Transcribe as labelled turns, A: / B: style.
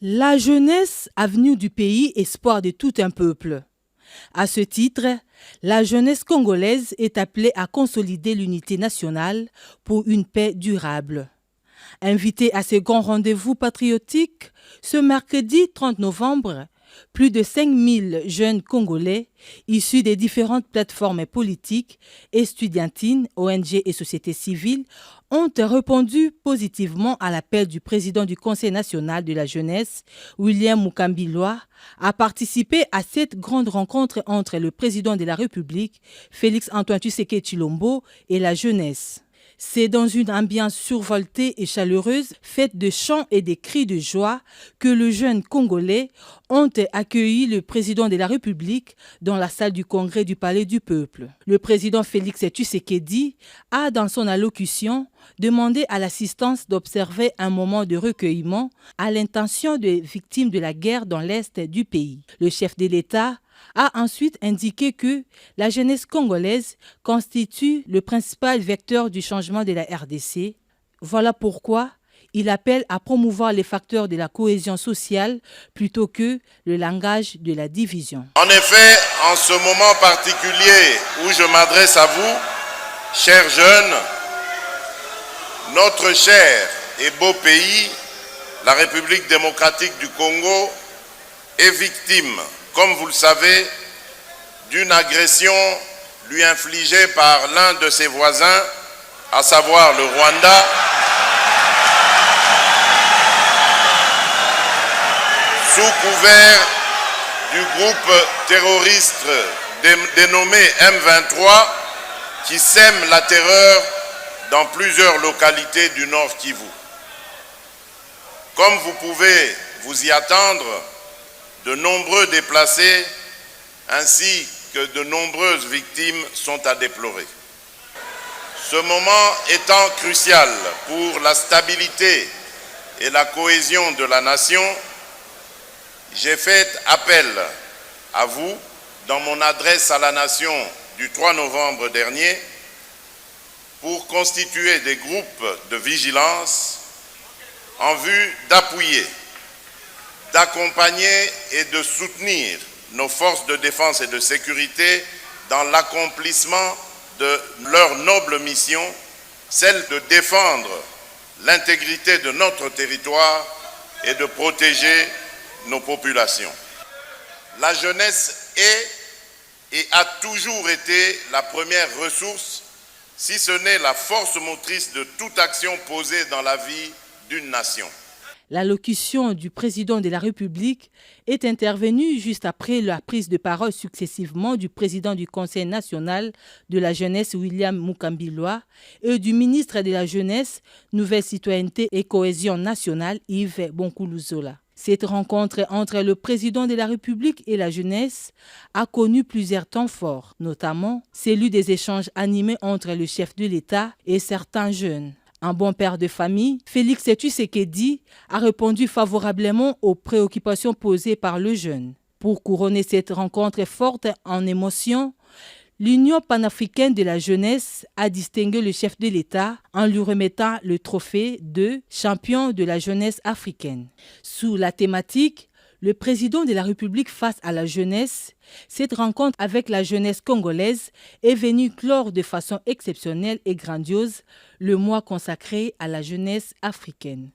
A: La jeunesse, avenir du pays, espoir de tout un peuple. À ce titre, la jeunesse congolaise est appelée à consolider l'unité nationale pour une paix durable. Invité à ce grand rendez-vous patriotique, ce mercredi 30 novembre, plus de 5000 jeunes Congolais, issus des différentes plateformes politiques, estudiantines, ONG et sociétés civiles, ont répondu positivement à l'appel du président du Conseil national de la jeunesse, William Mukambilwa, à participer à cette grande rencontre entre le président de la République, Félix-Antoine Tshisekedi Tshilombo, et la jeunesse. C'est dans une ambiance survoltée et chaleureuse, faite de chants et de cris de joie, que les jeunes Congolais ont accueilli le président de la République dans la salle du congrès du Palais du Peuple. Le président Félix Tshisekedi a, dans son allocution, demandé à l'assistance d'observer un moment de recueillement à l'intention des victimes de la guerre dans l'est du pays. Le chef de l'État a ensuite indiqué que la jeunesse congolaise constitue le principal vecteur du changement de la RDC. Voilà pourquoi il appelle à promouvoir les facteurs de la cohésion sociale plutôt que le langage de la division.
B: En effet, en ce moment particulier où je m'adresse à vous, chers jeunes, notre cher et beau pays, la République démocratique du Congo, est victime, comme vous le savez, d'une agression lui infligée par l'un de ses voisins, à savoir le Rwanda, sous couvert du groupe terroriste dénommé M23, qui sème la terreur dans plusieurs localités du Nord Kivu. Comme vous pouvez vous y attendre, de nombreux déplacés ainsi que de nombreuses victimes sont à déplorer. Ce moment étant crucial pour la stabilité et la cohésion de la nation, j'ai fait appel à vous dans mon adresse à la nation du 3 novembre dernier pour constituer des groupes de vigilance en vue d'appuyer, d'accompagner et de soutenir nos forces de défense et de sécurité dans l'accomplissement de leur noble mission, celle de défendre l'intégrité de notre territoire et de protéger nos populations. La jeunesse est et a toujours été la première ressource, si ce n'est la force motrice de toute action posée dans la vie d'une nation.
A: L'allocution du président de la République est intervenue juste après la prise de parole successivement du président du Conseil national de la jeunesse William Mukambilwa et du ministre de la Jeunesse, Nouvelle Citoyenneté et Cohésion nationale Yves Bonkoulouzola. Cette rencontre entre le président de la République et la jeunesse a connu plusieurs temps forts, notamment celui des échanges animés entre le chef de l'État et certains jeunes. Un bon père de famille, Félix Tshisekedi a répondu favorablement aux préoccupations posées par le jeune. Pour couronner cette rencontre forte en émotion, l'Union panafricaine de la jeunesse a distingué le chef de l'État en lui remettant le trophée de champion de la jeunesse africaine. Sous la thématique le président de la République face à la jeunesse, cette rencontre avec la jeunesse congolaise est venue clore de façon exceptionnelle et grandiose le mois consacré à la jeunesse africaine.